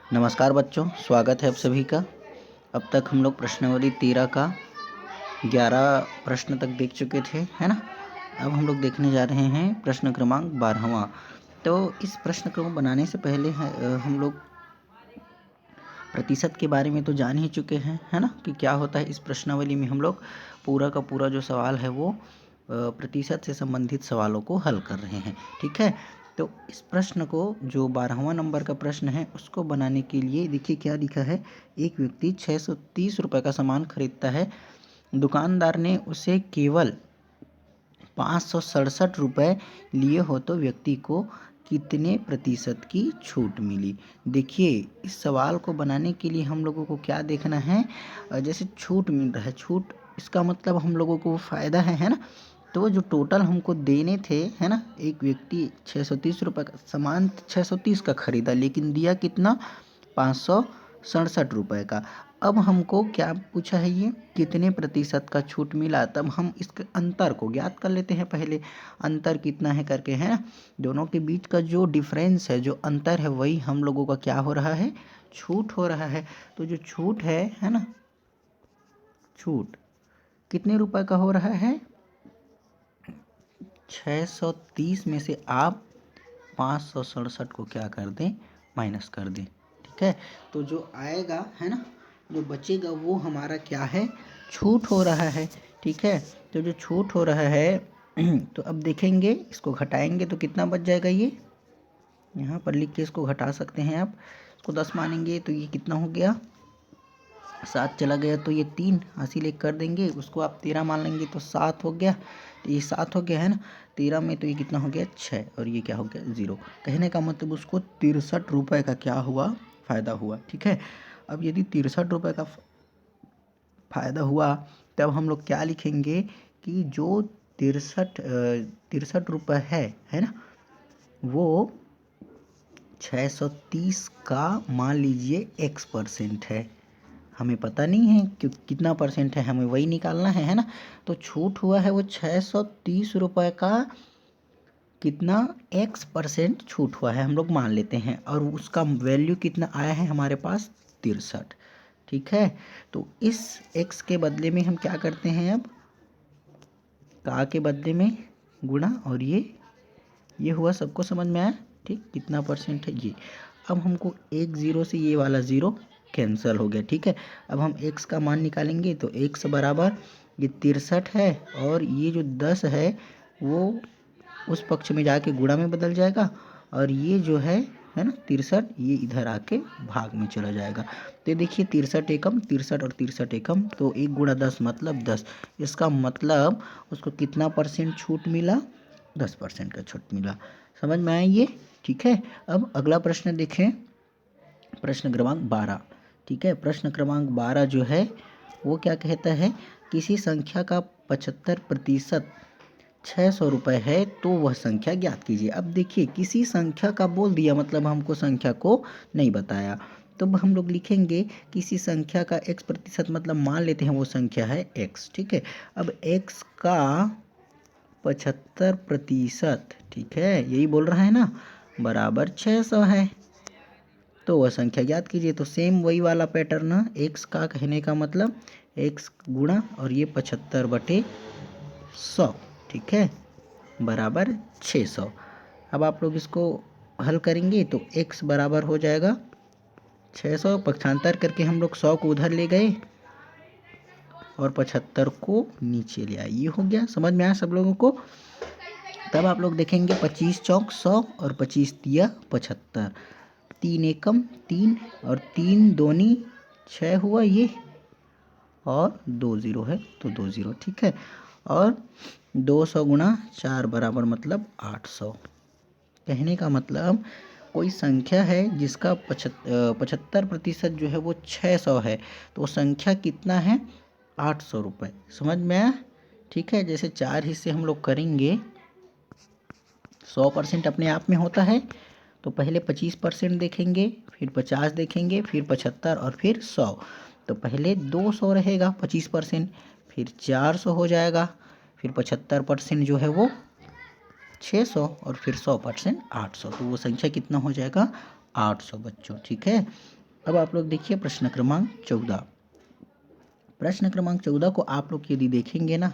नमस्कार बच्चों, स्वागत है आप सभी का। अब तक हम लोग प्रश्नावली 13 का 11 प्रश्न तक देख चुके थे, है ना। अब हम लोग देखने जा रहे हैं प्रश्न क्रमांक 12वां। तो इस प्रश्न को बनाने से पहले हम लोग प्रतिशत के बारे में तो जान ही चुके हैं, है ना, कि क्या होता है। इस प्रश्नावली में हम लोग पूरा का पूरा जो सवाल है वो प्रतिशत से संबंधित सवालों को हल कर रहे हैं, ठीक है। तो इस प्रश्न को जो 12वां नंबर का प्रश्न है उसको बनाने के लिए देखिए क्या लिखा है। एक व्यक्ति 630 रुपये का सामान खरीदता है। दुकानदार ने उसे केवल 567 रुपये लिए हो तो व्यक्ति को कितने प्रतिशत की छूट मिली। देखिए इस सवाल को बनाने के लिए हम लोगों को क्या देखना है। जैसे छूट मिल रहा है, छूट इसका मतलब हम लोगों को फ़ायदा है ना। तो जो टोटल हमको देने थे, है ना, एक व्यक्ति 630 रुपये का सामान 630 का खरीदा लेकिन दिया कितना, 567 रुपये का। अब हमको क्या पूछा है, ये कितने प्रतिशत का छूट मिला। तब हम इसके अंतर को ज्ञात कर लेते हैं पहले, अंतर कितना है करके, है ना। दोनों के बीच का जो डिफरेंस है, जो अंतर है, वही हम लोगों का क्या हो रहा है, छूट हो रहा है। तो जो छूट है ना, छूट कितने रुपए का हो रहा है, 630 में से आप 567 को क्या कर दें, माइनस कर दें, ठीक है। तो जो आएगा, है ना, जो बचेगा वो हमारा क्या है, छूट हो रहा है, ठीक है। तो जो छूट हो रहा है तो अब देखेंगे, इसको घटाएंगे तो कितना बच जाएगा। ये यहाँ पर लिख के इसको घटा सकते हैं आप। इसको 10 मानेंगे तो ये कितना हो गया, 7 चला गया तो ये 3 हासिल 1 कर देंगे। उसको आप 13 मान लेंगे तो 7 हो गया। तो ये 7 हो गया, है ना। 13 में तो ये कितना हो गया, 6, और ये क्या हो गया, 0। कहने का मतलब उसको 63 रुपये का क्या हुआ, फ़ायदा हुआ, ठीक है। अब यदि 63 रुपये का फ़ायदा हुआ तब हम लोग क्या लिखेंगे कि जो 63 रुपये है ना, वो 630 का मान लीजिए x% है। हमें पता नहीं है कि कितना परसेंट है, हमें वही निकालना है ना। तो छूट हुआ है वो 630 रुपये का, कितना x% छूट हुआ है हम लोग मान लेते हैं, और उसका वैल्यू कितना आया है हमारे पास, 63, ठीक है। तो इस x के बदले में हम क्या करते हैं, अब का के बदले में गुणा, और ये हुआ, सबको समझ में आया, ठीक। कितना परसेंट है ये। अब हमको एक ज़ीरो से ये वाला ज़ीरो कैंसिल हो गया, ठीक है। अब हम x का मान निकालेंगे तो x बराबर ये 63 है, और ये जो 10 है वो उस पक्ष में जाके गुणा में बदल जाएगा, और ये जो है ना 63, ये इधर आके भाग में चला जाएगा। तो देखिए 63 एकम 63 और 63 एकम, तो 1 गुणा 10 मतलब 10। इसका मतलब उसको कितना परसेंट छूट मिला, 10% का छूट मिला। समझ में आया ये, ठीक है। अब अगला प्रश्न देखें, प्रश्न क्रमांक 12, ठीक है। प्रश्न क्रमांक 12 जो है वो क्या कहता है, किसी संख्या का 75% 600 रुपये है तो वह संख्या ज्ञात कीजिए। अब देखिए किसी संख्या का बोल दिया, मतलब हमको संख्या को नहीं बताया। तो हम लोग लिखेंगे किसी संख्या का x% मतलब मान लेते हैं वो संख्या है x, ठीक है। अब x का 75%, ठीक है, यही बोल रहा है ना, बराबर 600 है। तो वह संख्या ज्ञात कीजिए। तो सेम वही वाला पैटर्न है, x का कहने का मतलब x गुणा और ये 75/100, ठीक है, बराबर 600। अब आप लोग इसको हल करेंगे तो x बराबर हो जाएगा 600, पक्षांतर करके हम लोग 100 को उधर ले गए और 75 को नीचे ले आए। ये हो गया, समझ में आया सब लोगों को। तब आप लोग देखेंगे 25 चौक 100 और 25 तिया 75, 3 एकम 3 और 3 दूनी 6 हुआ ये, और 2 ज़ीरो है तो 2 ज़ीरो, ठीक है। और 200 गुणा 4 बराबर मतलब 800। कहने का मतलब कोई संख्या है जिसका 75% जो है वो 600 है, तो वो संख्या कितना है, 800 रुपये। समझ में आया, ठीक है। जैसे 4 हिस्से हम लोग करेंगे, 100% अपने आप में होता है, तो पहले 25% देखेंगे, फिर 50 देखेंगे, फिर 75 और फिर 100। तो पहले 200 रहेगा 25%, फिर 400 हो जाएगा, फिर 75% जो है वो 600 और फिर 100% 800। तो वो संख्या कितना हो जाएगा, 800 बच्चों। ठीक है, अब आप लोग देखिए प्रश्न क्रमांक 14। प्रश्न क्रमांक 14 को आप लोग यदि देखेंगे ना,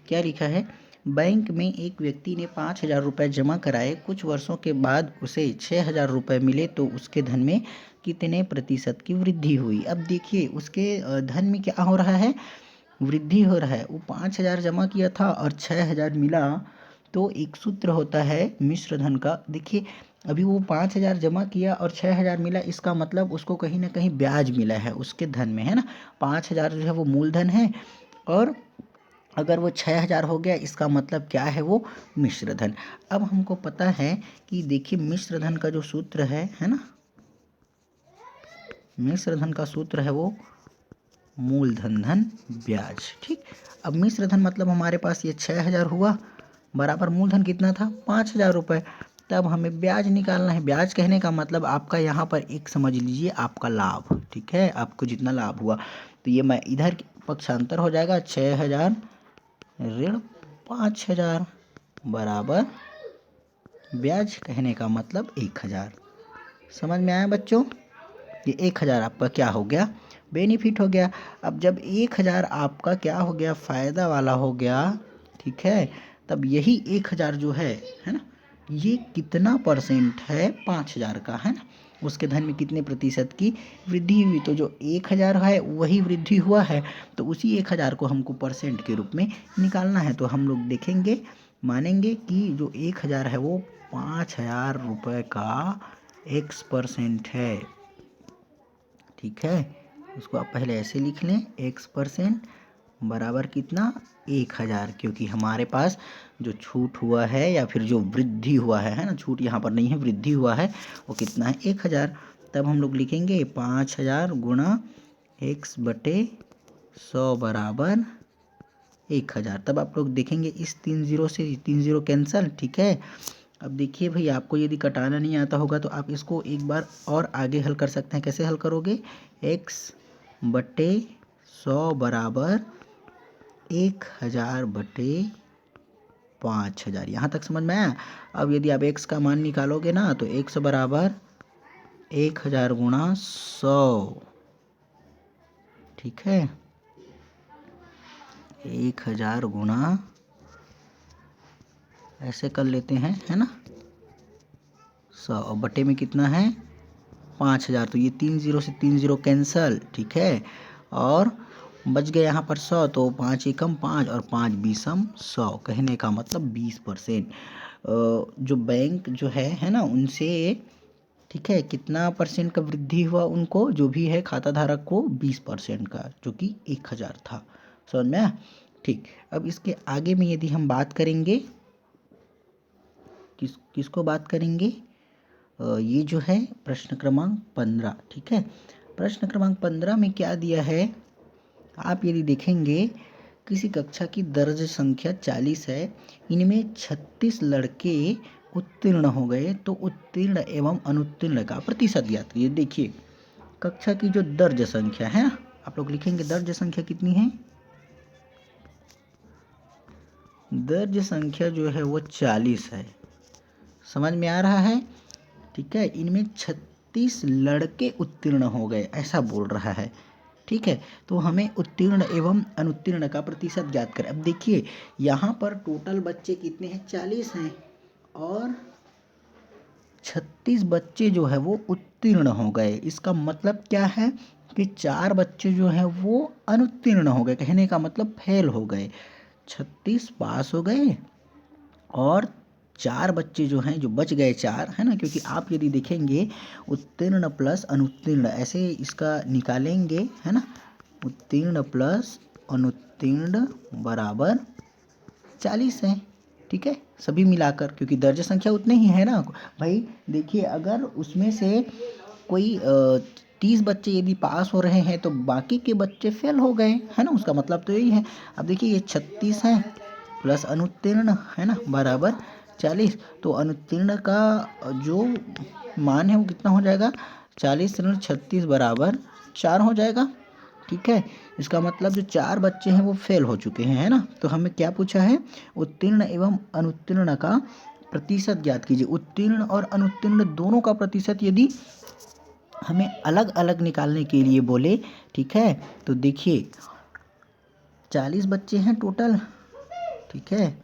क्या लिखा है, बैंक में एक व्यक्ति ने 5,000 रुपये जमा कराए, कुछ वर्षों के बाद उसे 6,000 रुपये मिले तो उसके धन में कितने प्रतिशत की वृद्धि हुई। अब देखिए उसके धन में क्या हो रहा है, वृद्धि हो रहा है। वो 5,000 जमा किया था और 6,000 मिला, तो एक सूत्र होता है मिश्र धन का। देखिए अभी वो 5,000 जमा किया और 6,000 मिला, इसका मतलब उसको कहीं ना कहीं ब्याज मिला है उसके धन में, है ना। 5,000 जो है वो मूलधन है, और अगर वो 6,000 हो गया, इसका मतलब क्या है, वो मिश्र धन। अब हमको पता है कि देखिए मिश्र धन का जो सूत्र है ना, मिश्र धन का सूत्र है वो मूलधन धन ब्याज। ठीक, अब मिश्र धन मतलब हमारे पास ये 6,000 हुआ, बराबर मूलधन कितना था, 5,000 रुपये। तब हमें ब्याज निकालना है। ब्याज कहने का मतलब आपका यहाँ पर एक समझ लीजिए आपका लाभ। ठीक है, आपको जितना लाभ हुआ, तो ये मैं इधर पक्षांतर हो जाएगा, 6,000 ऋण 5,000 बराबर ब्याज कहने का मतलब 1,000। समझ में आया बच्चों, ये 1,000 आपका क्या हो गया, बेनिफिट हो गया। अब जब 1,000 आपका क्या हो गया, फ़ायदा वाला हो गया, ठीक है, तब यही 1,000 जो है ना, ये कितना परसेंट है, 5,000 का, है ना, उसके धन में कितने प्रतिशत की वृद्धि हुई। तो जो 1,000 है वही वृद्धि हुआ है, तो उसी 1,000 को हमको परसेंट के रूप में निकालना है। तो हम लोग देखेंगे, मानेंगे कि जो 1,000 है वो 5,000 रुपये का x% है। ठीक है, उसको आप पहले ऐसे लिख लें, x% बराबर कितना, 1,000, क्योंकि हमारे पास जो छूट हुआ है या फिर जो वृद्धि हुआ है ना, छूट यहाँ पर नहीं है, वृद्धि हुआ है, वो कितना है, 1,000। तब हम लोग लिखेंगे 5,000 गुणा x/100 बराबर 1,000। तब आप लोग देखेंगे इस 3 0 से 3 0 कैंसल। ठीक है, अब देखिए भाई, आपको यदि कटाना नहीं आता होगा तो आप इसको एक बार और आगे हल कर सकते हैं। कैसे हल करोगे, x/100 बराबर 1,000/5,000। यहाँ तक समझ में आया। अब यदि आप x का मान निकालोगे ना, तो x बराबर 1,000 गुणा 100। ठीक है, 1,000 गुणा, ऐसे कर लेते हैं, है ना, 100, और बटे में कितना है, 5,000। तो ये 3 0 से 3 0 कैंसल। ठीक है, और बच गए यहाँ पर 100, तो 5 एकम 5 और 5 बीसम 100, कहने का मतलब 20%। जो बैंक जो है ना, उनसे, ठीक है, कितना परसेंट का वृद्धि हुआ, उनको जो भी है खाता धारक को 20% का, जो कि 1,000 था। समझ में आया। ठीक, अब इसके आगे में यदि हम बात करेंगे, किसको बात करेंगे, ये जो है प्रश्न क्रमांक 15। ठीक है, प्रश्न क्रमांक 15 में क्या दिया है, आप यदि देखेंगे, किसी कक्षा की दर्ज संख्या 40 है, इनमें 36 लड़के उत्तीर्ण हो गए, तो उत्तीर्ण एवं अनुत्तीर्ण का प्रतिशत ज्ञात कीजिए। देखिए कक्षा की जो दर्ज संख्या है, आप लोग लिखेंगे दर्ज संख्या कितनी है, दर्ज संख्या जो है वो 40 है। समझ में आ रहा है। ठीक है, इनमें 36 लड़के उत्तीर्ण हो गए, ऐसा बोल रहा है। ठीक है, तो हमें उत्तीर्ण एवं अनुत्तीर्ण का प्रतिशत ज्ञात करें। अब देखिए यहाँ पर टोटल बच्चे कितने हैं, 40 हैं, और 36 बच्चे जो है वो उत्तीर्ण हो गए। इसका मतलब क्या है कि 4 बच्चे जो हैं वो अनुत्तीर्ण हो गए, कहने का मतलब फेल हो गए। 36 पास हो गए और 4 बच्चे जो हैं, जो बच गए 4, है ना, क्योंकि आप यदि देखेंगे उत्तीर्ण प्लस अनुत्तीर्ण ऐसे इसका निकालेंगे, है ना, उत्तीर्ण प्लस अनुत्तीर्ण बराबर 40 है। ठीक है, सभी मिलाकर, क्योंकि दर्ज संख्या उतने ही है ना भाई। देखिए अगर उसमें से कोई 30 बच्चे यदि पास हो रहे हैं तो बाकी के बच्चे फेल हो गए, है ना, उसका मतलब तो यही है। अब देखिए ये 36 है प्लस अनुत्तीर्ण, है ना, बराबर 40। तो अनुत्तीर्ण का जो मान है वो कितना हो जाएगा, 40 ऋण 36 बराबर 4 हो जाएगा। ठीक है, इसका मतलब जो 4 बच्चे हैं वो फेल हो चुके हैं, है ना। तो हमें क्या पूछा है, उत्तीर्ण एवं अनुत्तीर्ण का प्रतिशत ज्ञात कीजिए। उत्तीर्ण और अनुत्तीर्ण दोनों का प्रतिशत यदि हमें अलग अलग निकालने के लिए बोले, ठीक है। तो देखिए 40 बच्चे हैं टोटल, ठीक है।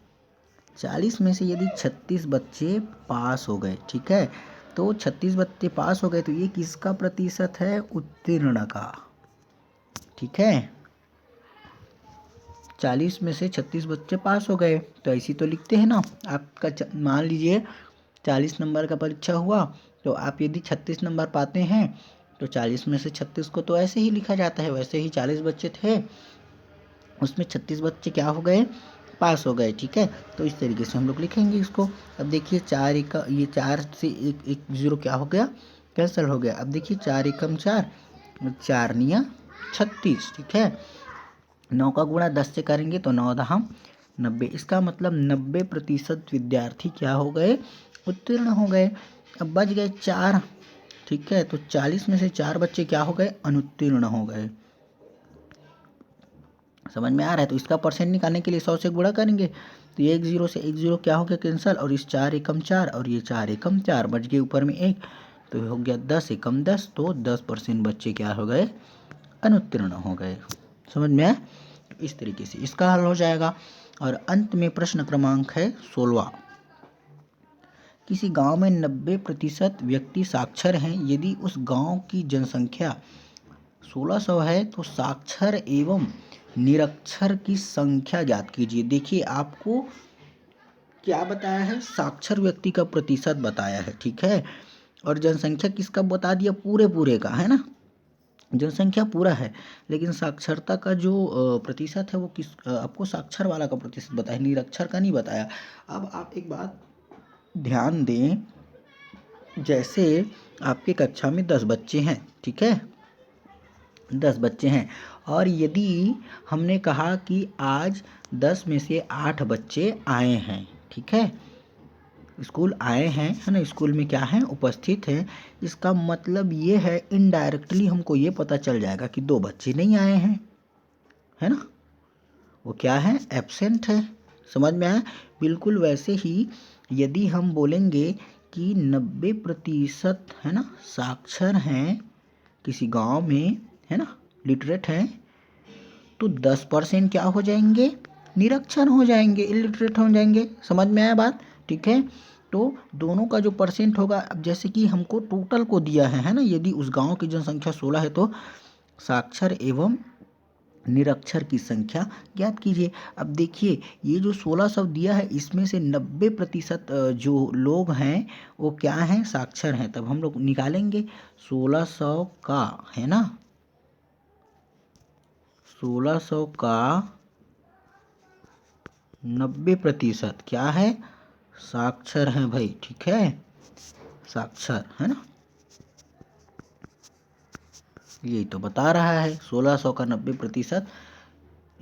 40 में से यदि 36 बच्चे पास हो गए, ठीक है, तो 36 बच्चे पास हो गए तो ये किसका प्रतिशत है? उत्तीर्ण का, ठीक है। 40 में से 36 बच्चे पास हो गए तो ऐसी तो लिखते हैं ना। आपका मान लीजिए 40 नंबर का परीक्षा हुआ तो आप यदि 36 नंबर पाते हैं तो 40 में से 36 को तो ऐसे ही लिखा जाता है। वैसे ही 40 बच्चे थे, उसमें 36 बच्चे क्या हो गए? पास हो गए, ठीक है। तो इस तरीके से हम लोग लिखेंगे इसको। अब देखिए 4 एकम, ये 4 से एक जीरो क्या हो गया? कैंसिल हो गया। अब देखिए 4 एकम 4, 4 निया 36, ठीक है। 9 का गुणा 10 से करेंगे तो 9 दहम 90। इसका मतलब 90% विद्यार्थी क्या हो गए? उत्तीर्ण हो गए। अब बच गए 4, ठीक है। तो 40 में से 4 बच्चे क्या हो गए? अनुत्तीर्ण हो गए। समझ में आ रहा है? तो इसका परसेंट निकालने के लिए 100 से गुणा करेंगे तो ये 1 जीरो से 1 जीरो क्या हो गया? कैंसल। और इस 4 एकम 4 और ये 4 एकम 4 बच गए ऊपर में 1, तो हो गया 10 एकम 10। तो 10% बच्चे क्या हो गए? अनुत्तीर्ण हो गए। समझ में आया? इस तरीके से इसका हल हो जाएगा। और अंत में प्रश्न क्रमांक है 16। किसी गांव में 90% व्यक्ति साक्षर हैं। यदि उस गांव की जनसंख्या 1600 है तो साक्षर एवं निरक्षर की संख्या ज्ञात कीजिए। देखिए आपको क्या बताया है? साक्षर व्यक्ति का प्रतिशत बताया है, ठीक है। और जनसंख्या किसका बता दिया? पूरे का, है ना। जनसंख्या पूरा है लेकिन साक्षरता का जो प्रतिशत है वो किस आपको साक्षर वाला का प्रतिशत बताया, निरक्षर का नहीं बताया। अब आप एक बात ध्यान दें, जैसे आपके कक्षा में 10 बच्चे हैं, ठीक है, 10 बच्चे हैं और यदि हमने कहा कि आज 10 में से 8 बच्चे आए हैं, ठीक है, स्कूल आए हैं, है ना, स्कूल में क्या है? उपस्थित हैं। इसका मतलब ये है इनडायरेक्टली हमको ये पता चल जाएगा कि 2 बच्चे नहीं आए हैं, है ना, वो क्या है? एब्सेंट है। समझ में आया? बिल्कुल वैसे ही यदि हम बोलेंगे कि 90% है ना साक्षर हैं किसी गांव में, है ना, लिटरेट हैं, तो 10% क्या हो जाएंगे? निरक्षर हो जाएंगे, इलिटरेट हो जाएंगे। समझ में आया बात? ठीक है। तो दोनों का जो परसेंट होगा, अब जैसे कि हमको टोटल को दिया है ना, यदि उस गांव की जनसंख्या 16 है तो साक्षर एवं निरक्षर की संख्या ज्ञात कीजिए। अब देखिए ये जो 1600 दिया है इसमें से 90% जो लोग हैं वो क्या हैं? साक्षर हैं। तब हम लोग निकालेंगे 1600 का, है ना, 1600 का 90% क्या है? साक्षर है भाई, ठीक है, साक्षर, है ना। यही तो बता रहा है 1600 का 90%।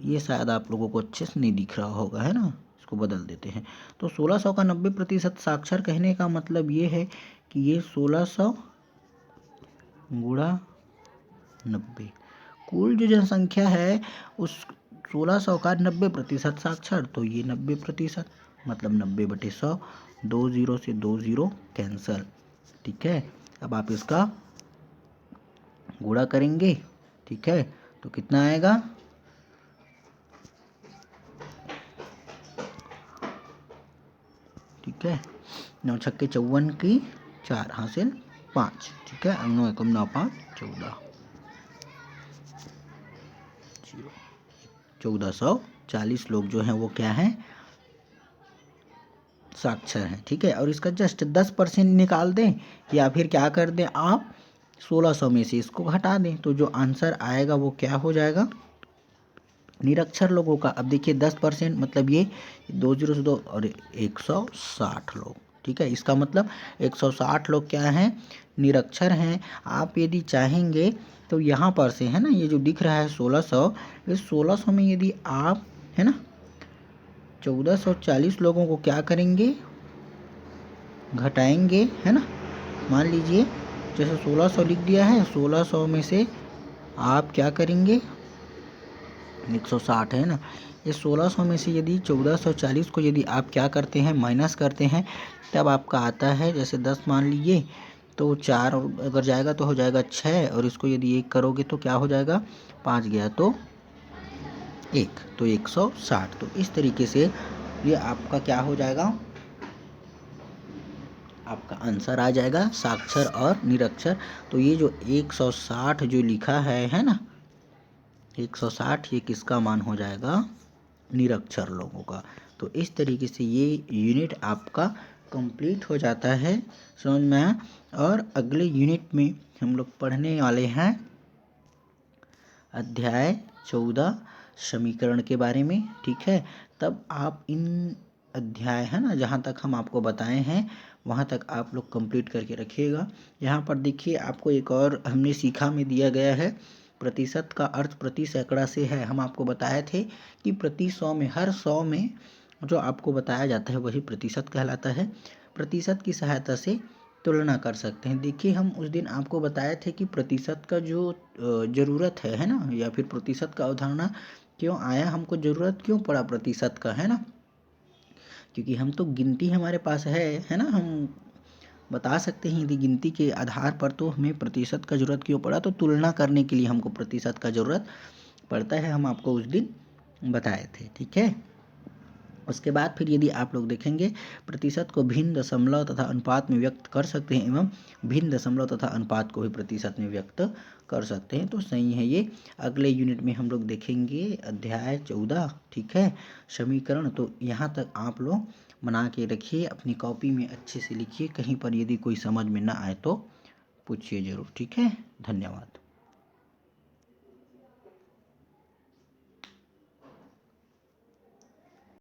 ये शायद आप लोगों को अच्छे से नहीं दिख रहा होगा, है ना, इसको बदल देते हैं। तो 1600 का 90% साक्षर कहने का मतलब ये है कि ये 1600 गुणा 90, कुल जो जनसंख्या है उस 1600 का 90% साक्षर, तो ये 90% मतलब 90/100, 2 जीरो से 2 जीरो कैंसल, ठीक है। अब आप इसका गुणा करेंगे, ठीक है, तो कितना आएगा? ठीक है, 9 छक्के 54 की 4 हासिल 5, ठीक है, 9 एकम 9 5 14, 1440 लोग जो हैं वो क्या हैं? साक्षर हैं, ठीक है। और इसका जस्ट 10% निकाल दें या फिर क्या कर दें आप 1600 में से इसको घटा दें, तो जो आंसर आएगा वो क्या हो जाएगा? निरक्षर लोगों का। अब देखिए 10% मतलब ये 2 जीरो से 2 और 160 लोग, ठीक है। इसका मतलब 160 लोग क्या हैं? निरक्षर हैं। आप यदि चाहेंगे तो यहाँ पर से, है ना, ये जो दिख रहा है 1600, इस 1600 में यदि आप, है ना, 1440 लोगों को क्या करेंगे? घटाएंगे, है ना। मान लीजिए जैसे 1600 लिख दिया है, 1600 में से आप क्या करेंगे? 160 है ना, ये 1600 में से यदि 1440 को यदि आप क्या करते हैं? माइनस करते हैं, तब आपका आता है, जैसे 10 मान लीजिए तो 4 अगर जाएगा तो हो जाएगा 6, और इसको यदि 1 करोगे तो क्या हो जाएगा, 5 गया तो 1, तो 160। तो इस तरीके से ये आपका क्या हो जाएगा, आपका आंसर आ जाएगा साक्षर और निरक्षर। तो ये जो 160 जो लिखा है ना, 160 ये किसका मान हो जाएगा, निरक्षर लोगों का। तो इस तरीके से ये यूनिट आपका कंप्लीट हो जाता है, समझ में आया। और अगले यूनिट में हम लोग पढ़ने वाले हैं अध्याय 14 समीकरण के बारे में, ठीक है। तब आप इन अध्याय है ना, जहाँ तक हम आपको बताए हैं वहाँ तक आप लोग कंप्लीट करके रखिएगा। यहाँ पर देखिए आपको एक और हमने सीखा में दिया गया है, प्रतिशत का अर्थ प्रति सैकड़ा से है। हम आपको बताए थे कि प्रति 100 में, हर 100 में जो आपको बताया जाता है वही प्रतिशत कहलाता है। प्रतिशत की सहायता से तुलना कर सकते हैं। देखिए हम उस दिन आपको बताए थे कि प्रतिशत का जो ज़रूरत है ना, या फिर प्रतिशत का अवधारणा क्यों आया, हमको ज़रूरत क्यों पड़ा प्रतिशत का, है ना, क्योंकि हम तो गिनती हमारे पास है ना, हम बता सकते हैं यदि गिनती के आधार पर, तो हमें प्रतिशत का ज़रूरत क्यों पड़ा, तो तुलना करने के लिए हमको प्रतिशत का ज़रूरत पड़ता है, हम आपको उस दिन बताए थे, ठीक है। उसके बाद फिर यदि आप लोग देखेंगे, प्रतिशत को भिन्न दशमलव तथा अनुपात में व्यक्त कर सकते हैं, एवं भिन्न दशमलव तथा अनुपात को भी प्रतिशत में व्यक्त कर सकते हैं। तो सही है ये। अगले यूनिट में हम लोग देखेंगे अध्याय 14, ठीक है, समीकरण। तो यहाँ तक आप लोग बना के रखिए, अपनी कॉपी में अच्छे से लिखिए, कहीं पर यदि कोई समझ में ना आए तो पूछिए ज़रूर, ठीक है। धन्यवाद।